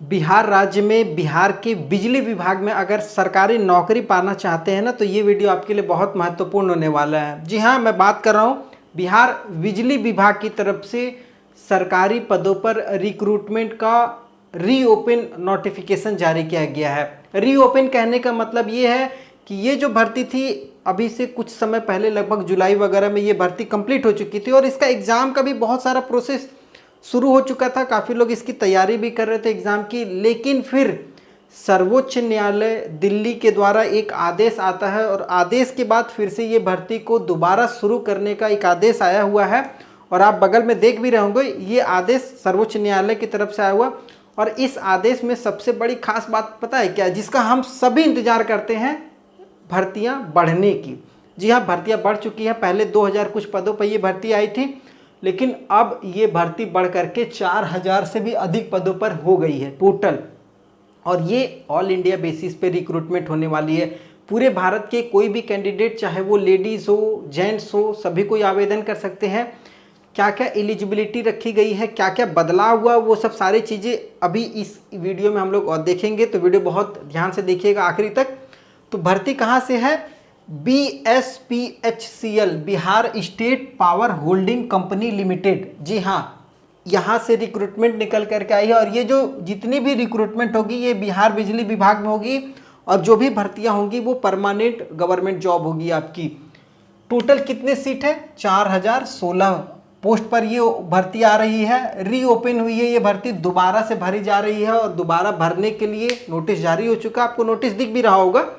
बिहार राज्य में बिहार के बिजली विभाग में अगर सरकारी नौकरी पाना चाहते हैं ना, तो ये वीडियो आपके लिए बहुत महत्वपूर्ण होने वाला है। जी हाँ, मैं बात कर रहा हूँ बिहार बिजली विभाग की तरफ से सरकारी पदों पर रिक्रूटमेंट का रीओपन नोटिफिकेशन जारी किया गया है। रीओपन कहने का मतलब ये है कि ये जो भर्ती थी अभी से कुछ समय पहले, लगभग जुलाई वगैरह में ये भर्ती कंप्लीट हो चुकी थी और इसका एग्ज़ाम का भी बहुत सारा प्रोसेस शुरू हो चुका था। काफ़ी लोग इसकी तैयारी भी कर रहे थे एग्ज़ाम की, लेकिन फिर सर्वोच्च न्यायालय दिल्ली के द्वारा एक आदेश आता है और आदेश के बाद फिर से ये भर्ती को दोबारा शुरू करने का एक आदेश आया हुआ है। और आप बगल में देख भी रहे होंगे, ये आदेश सर्वोच्च न्यायालय की तरफ से आया हुआ। और इस आदेश में सबसे बड़ी खास बात पता है क्या, जिसका हम सभी इंतजार करते हैं, भर्तियां बढ़ने की। जी हाँ, भर्तियां बढ़ चुकी हैं। पहले 2000 कुछ पदों पर ये भर्ती आई थी, लेकिन अब ये भर्ती बढ़ करके 4000 से भी अधिक पदों पर हो गई है टोटल। और ये ऑल इंडिया बेसिस पे रिक्रूटमेंट होने वाली है। पूरे भारत के कोई भी कैंडिडेट, चाहे वो लेडीज़ हो जेंट्स हो, सभी कोई आवेदन कर सकते हैं। क्या क्या एलिजिबिलिटी रखी गई है, क्या क्या बदलाव हुआ, वो सब सारी चीज़ें अभी इस वीडियो में हम लोग और देखेंगे। तो वीडियो बहुत ध्यान से देखिएगा आखिरी तक। तो भर्ती कहाँ से है? BSPHCL, Bihar state power holding company limited. जी हाँ, यहाँ से रिक्रूटमेंट निकल करके आई है। और ये जो जितनी भी रिक्रूटमेंट होगी ये बिहार बिजली विभाग में होगी। और जो भी भर्तियाँ होंगी वो परमानेंट गवर्नमेंट जॉब होगी आपकी। टोटल कितने सीट है? 4016 पोस्ट पर ये भर्ती आ रही है। रीओपन हुई है ये भर्ती, दोबारा से भरी जा रही है। और दोबारा भरने के लिए नोटिस जारी हो चुका, आपको नोटिस दिख भी रहा होगा।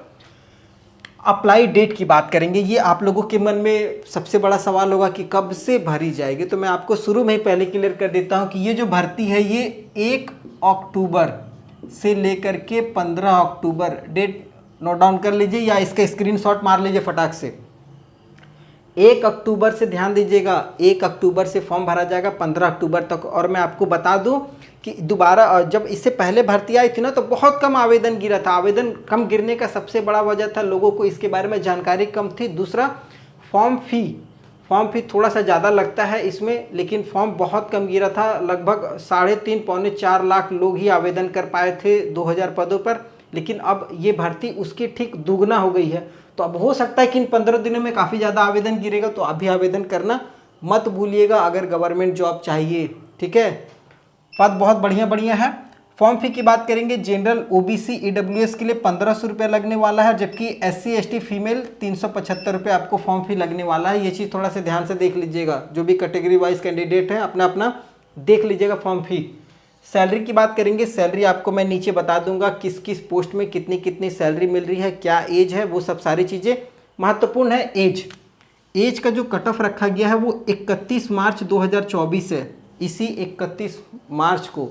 अप्लाई डेट की बात करेंगे। ये आप लोगों के मन में सबसे बड़ा सवाल होगा कि कब से भरी जाएगी। तो मैं आपको शुरू में ही पहले क्लियर कर देता हूँ कि ये जो भर्ती है ये 1 अक्टूबर से लेकर के 15 अक्टूबर, डेट नोट डाउन कर लीजिए या इसका स्क्रीनशॉट मार लीजिए फटाक से। 1 अक्टूबर से ध्यान दीजिएगा, 1 अक्टूबर से फॉर्म भरा जाएगा 15 अक्टूबर तक। और मैं आपको बता दूं कि दोबारा, जब इससे पहले भर्ती आई थी ना, तो बहुत कम आवेदन गिरा था। आवेदन कम गिरने का सबसे बड़ा वजह था लोगों को इसके बारे में जानकारी कम थी। दूसरा, फॉर्म फी थोड़ा सा ज़्यादा लगता है इसमें, लेकिन फॉर्म बहुत कम गिरा था। लगभग 3.5 पौने 4 लाख लोग ही आवेदन कर पाए थे 2000 पदों पर। लेकिन अब ये भर्ती उसकी ठीक दुगना हो गई है। तो अब हो सकता है कि इन 15 दिनों में काफ़ी ज़्यादा आवेदन गिरेगा, तो अभी आवेदन करना मत भूलिएगा अगर गवर्नमेंट जॉब चाहिए। ठीक है, पद बहुत बढ़िया बढ़िया है। फॉर्म फी की बात करेंगे, जनरल OBC EWS के लिए 1500 रुपये लगने वाला है, जबकि SC ST फीमेल 375 रुपये आपको फॉर्म फी लगने वाला है। ये चीज़ थोड़ा सा ध्यान से देख लीजिएगा, जो भी कैटेगरी वाइज कैंडिडेट है अपना अपना देख लीजिएगा फॉर्म फी। सैलरी की बात करेंगे, सैलरी आपको मैं नीचे बता दूंगा किस किस पोस्ट में कितनी कितनी सैलरी मिल रही है, क्या एज है, वो सब सारी चीज़ें महत्वपूर्ण है। एज का जो कट ऑफ रखा गया है वो 31 मार्च 2024 है। इसी 31 मार्च को,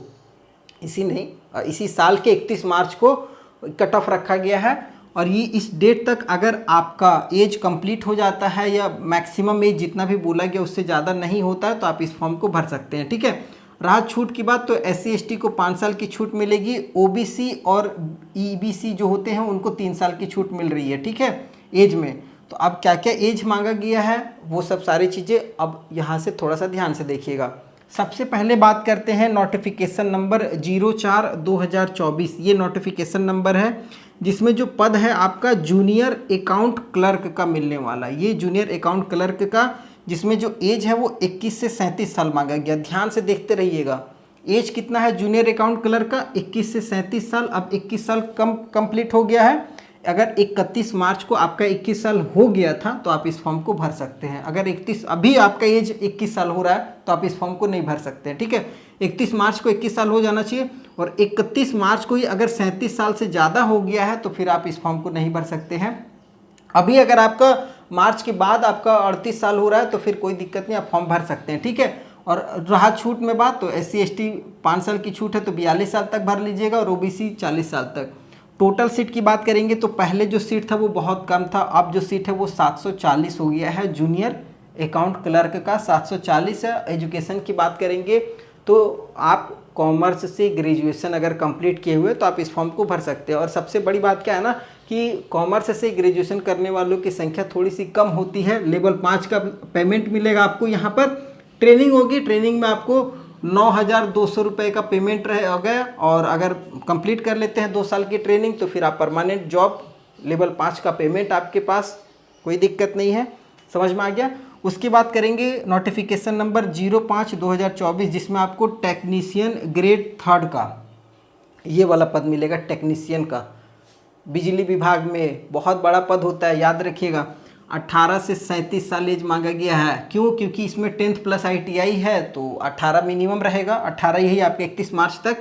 इसी साल के 31 मार्च को कट ऑफ रखा गया है। और ये इस डेट तक अगर आपका एज कंप्लीट हो जाता है या मैक्सिमम एज जितना भी बोला गया उससे ज़्यादा नहीं होता है, तो आप इस फॉर्म को भर सकते हैं। ठीक है, रहा छूट की बात, तो SC ST को 5 साल की छूट मिलेगी। OBC और EBC जो होते हैं उनको 3 साल की छूट मिल रही है। ठीक है, एज में। तो अब क्या क्या एज मांगा गया है वो सब सारी चीज़ें अब यहाँ से थोड़ा सा ध्यान से देखिएगा। सबसे पहले बात करते हैं नोटिफिकेशन नंबर 04/2024। ये नोटिफिकेशन नंबर है जिसमें जो पद है आपका जूनियर अकाउंट क्लर्क का मिलने वाला है। ये जूनियर अकाउंट क्लर्क का, जिसमें जो एज है वो 21 से 37 साल मांगा गया। ध्यान से देखते रहिएगा, एज कितना है जूनियर अकाउंट क्लर्क का? 21 से 37 साल। अब 21 साल कंप्लीट हो गया है। अगर 31 मार्च को आपका 21 साल हो गया था तो आप इस फॉर्म को भर सकते हैं। अगर अभी आपका एज 21 साल हो रहा है तो आप इस फॉर्म को नहीं भर सकते हैं। ठीक है, 31 मार्च को 21 साल हो जाना चाहिए। और 31 मार्च को ही अगर 37 साल से ज़्यादा हो गया है तो फिर आप इस फॉर्म को नहीं भर सकते हैं। अभी अगर आपका मार्च के बाद आपका 38 साल हो रहा है तो फिर कोई दिक्कत नहीं, आप फॉर्म भर सकते हैं। ठीक है, और रहा छूट में बात, तो SC ST 5 साल की छूट है तो 42 साल तक भर लीजिएगा, और OBC 40 साल तक। टोटल सीट की बात करेंगे तो पहले जो सीट था वो बहुत कम था, अब जो सीट है वो 740 हो गया है। जूनियर अकाउंट क्लर्क का 740 है। एजुकेशन की बात करेंगे तो आप कॉमर्स से ग्रेजुएशन अगर कंप्लीट किए हुए तो आप इस फॉर्म को भर सकते हैं। और सबसे बड़ी बात क्या है ना कि कॉमर्स से ग्रेजुएशन करने वालों की संख्या थोड़ी सी कम होती है। लेवल 5 का पेमेंट मिलेगा आपको। यहाँ पर ट्रेनिंग होगी, ट्रेनिंग में आपको 9,200 रुपये का पेमेंट रह गया। और अगर कंप्लीट कर लेते हैं 2 साल की ट्रेनिंग तो फिर आप परमानेंट जॉब, लेवल 5 का पेमेंट आपके पास, कोई दिक्कत नहीं है। समझ में आ गया। उसकी बात करेंगे नोटिफिकेशन नंबर 05/2024, जिसमें आपको टेक्नीशियन ग्रेड 3 का ये वाला पद मिलेगा। टेक्नीशियन का बिजली विभाग में बहुत बड़ा पद होता है, याद रखिएगा। 18 से 37 साल एज मांगा गया है। क्यों? क्योंकि इसमें 10th प्लस ITI है, तो 18 मिनिमम रहेगा। 18 यही आपके 31 मार्च तक।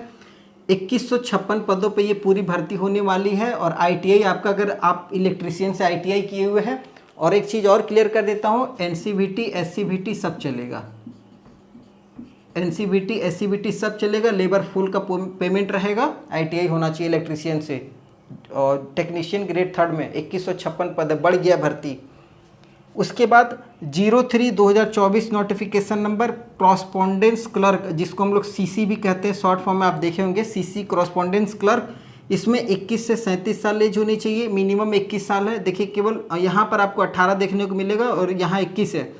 2156 पदों पे ये पूरी भर्ती होने वाली है। और ITI आपका, अगर आप इलेक्ट्रीशियन से ITI किए हुए हैं, और एक चीज़ और क्लियर कर देता हूँ, NCVT SCVT सब चलेगा। NCVT SCVT सब चलेगा। लेबर फुल का पेमेंट रहेगा। ITI होना चाहिए इलेक्ट्रीशियन से। और टेक्नीशियन ग्रेड 3 में 2156 पद है, बढ़ गया भर्ती। उसके बाद 03/2024 नोटिफिकेशन नंबर कॉरस्पॉन्डेंस क्लर्क, जिसको हम लोग CC भी कहते हैं, शॉर्ट फॉर्म में आप देखे होंगे, CC कॉरस्पॉन्डेंस क्लर्क। इसमें 21 से 37 साल एज होनी चाहिए, मिनिमम 21 साल है। देखिए केवल यहाँ पर आपको 18 देखने को मिलेगा और यहाँ 21 है।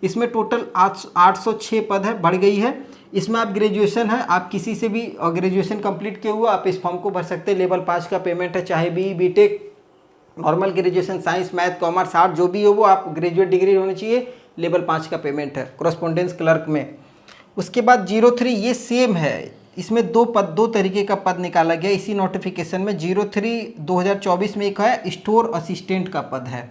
इसमें टोटल 806 पद है, बढ़ गई है। इसमें आप ग्रेजुएशन है, आप किसी से भी ग्रेजुएशन कंप्लीट किया हुआ आप इस फॉर्म को भर सकते हैं। लेवल 5 का पेमेंट है, चाहे BE BTech, normal graduation, science, math, commerce, art जो भी हो वो आप ग्रेजुएट डिग्री होनी चाहिए। लेवल 5 का पेमेंट है कॉरस्पॉन्डेंस क्लर्क में। उसके बाद 03 ये सेम है, इसमें 2 तरीके का पद निकाला गया इसी नोटिफिकेशन में। 03/2024 में एक है स्टोर असिस्टेंट का पद है,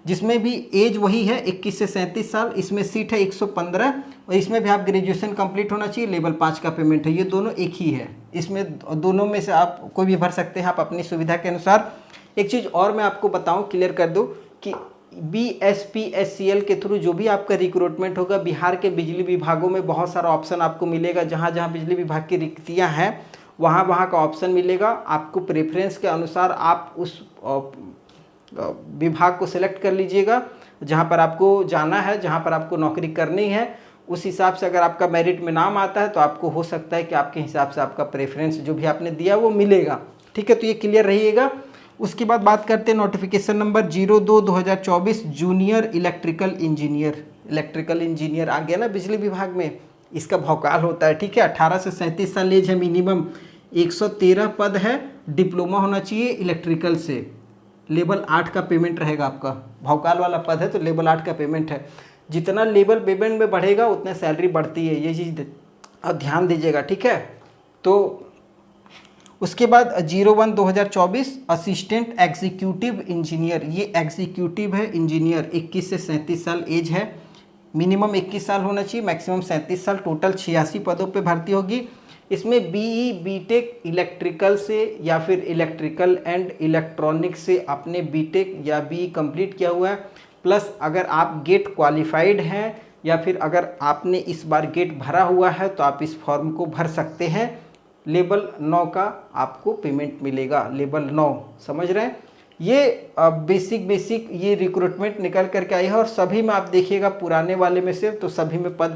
जिसमें भी एज वही है 21 से 37 साल। इसमें सीट है 115 और इसमें भी आप ग्रेजुएशन कंप्लीट होना चाहिए, लेवल 5 का पेमेंट है। ये दोनों एक ही है, इसमें दोनों में से आप कोई भी भर सकते हैं आप अपनी सुविधा के अनुसार। एक चीज़ और मैं आपको बताऊं, क्लियर कर दूं कि BSPSCL के थ्रू जो भी आपका रिक्रूटमेंट होगा, बिहार के बिजली विभागों में बहुत सारा ऑप्शन आपको मिलेगा। जहाँ जहाँ बिजली विभाग की रिक्तियाँ हैं वहाँ वहाँ का ऑप्शन मिलेगा। आपको प्रेफरेंस के अनुसार आप उस विभाग को सिलेक्ट कर लीजिएगा जहाँ पर आपको जाना है, जहाँ पर आपको नौकरी करनी है। उस हिसाब से अगर आपका मेरिट में नाम आता है तो आपको हो सकता है कि आपके हिसाब से आपका प्रेफरेंस जो भी आपने दिया वो मिलेगा। ठीक है, तो ये क्लियर रहिएगा। उसके बाद बात करते हैं notification number 02/2024 junior electrical engineer. Electrical engineer आ गया ना बिजली विभाग में, इसका भौकाल होता है। ठीक है, 18 से 37 साल एज है मिनिमम। 113 पद है, डिप्लोमा होना चाहिए इलेक्ट्रिकल से। लेवल 8 का पेमेंट रहेगा आपका। भौकाल वाला पद है तो लेवल 8 का पेमेंट है। जितना लेवल पेमेंट में बढ़ेगा उतना सैलरी बढ़ती है, ये चीज़ ध्यान दीजिएगा। ठीक है, तो उसके बाद 01/2024 असिस्टेंट एग्जीक्यूटिव इंजीनियर, ये एग्जीक्यूटिव है इंजीनियर। 21 से 37 साल एज है, मिनिमम 21 साल होना चाहिए, मैक्सिमम 37 साल। टोटल 86 पदों पे भर्ती होगी। इसमें BE BTech इलेक्ट्रिकल से या फिर इलेक्ट्रिकल एंड इलेक्ट्रॉनिक्स से आपने BTech या BE कंप्लीट किया हुआ है, प्लस अगर आप गेट क्वालिफाइड हैं या फिर अगर आपने इस बार गेट भरा हुआ है तो आप इस फॉर्म को भर सकते हैं। लेवल 9 का आपको पेमेंट मिलेगा, लेवल 9, समझ रहे हैं। ये बेसिक ये रिक्रूटमेंट निकल करके आई है और सभी में आप देखिएगा पुराने वाले में से तो सभी में पद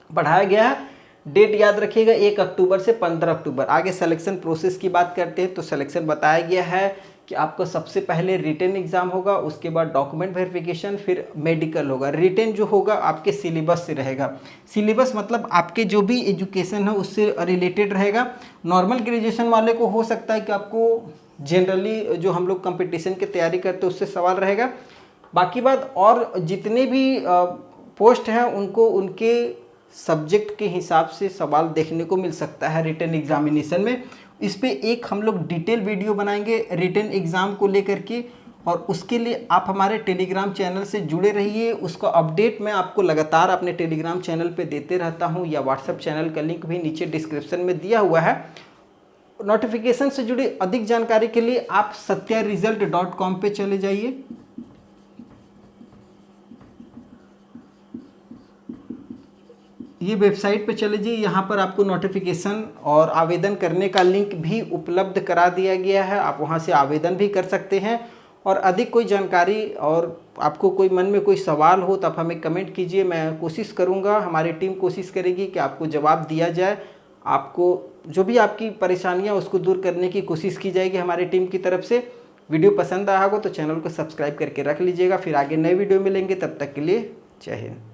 बढ़ाया गया है। डेट याद रखिएगा 1 अक्टूबर से 15 अक्टूबर। आगे सिलेक्शन प्रोसेस की बात करते हैं तो सिलेक्शन बताया गया है कि आपको सबसे पहले रिटन एग्जाम होगा, उसके बाद डॉक्यूमेंट वेरिफिकेशन, फिर मेडिकल होगा। रिटन जो होगा आपके सिलेबस से रहेगा। सिलेबस मतलब आपके जो भी एजुकेशन है उससे रिलेटेड रहेगा। नॉर्मल ग्रेजुएशन वाले को हो सकता है कि आपको जनरली जो हम लोग कंपटीशन की तैयारी करते हैं उससे सवाल रहेगा। बाकी बात और जितने भी पोस्ट हैं उनको उनके सब्जेक्ट के हिसाब से सवाल देखने को मिल सकता है रिटन एग्जामिनेशन में। इस पे एक हम लोग डिटेल वीडियो बनाएंगे रिटन एग्ज़ाम को लेकर के, और उसके लिए आप हमारे टेलीग्राम चैनल से जुड़े रहिए। उसका अपडेट मैं आपको लगातार अपने टेलीग्राम चैनल पे देते रहता हूं, या व्हाट्सएप चैनल का लिंक भी नीचे डिस्क्रिप्शन में दिया हुआ है। नोटिफिकेशन से जुड़ी अधिक जानकारी के लिए आप satyaresult.com पे चले जाइए। ये वेबसाइट पे चले जाइए, यहाँ पर आपको नोटिफिकेशन और आवेदन करने का लिंक भी उपलब्ध करा दिया गया है। आप वहाँ से आवेदन भी कर सकते हैं। और अधिक कोई जानकारी और आपको कोई मन में कोई सवाल हो तो आप हमें कमेंट कीजिए, मैं कोशिश करूँगा, हमारी टीम कोशिश करेगी कि आपको जवाब दिया जाए। आपको जो भी आपकी परेशानियाँ उसको दूर करने की कोशिश की जाएगी हमारी टीम की तरफ से। वीडियो पसंद आया होगा तो चैनल को सब्सक्राइब करके रख लीजिएगा। फिर आगे नए वीडियो मिलेंगे, तब तक के लिए जय हिंद।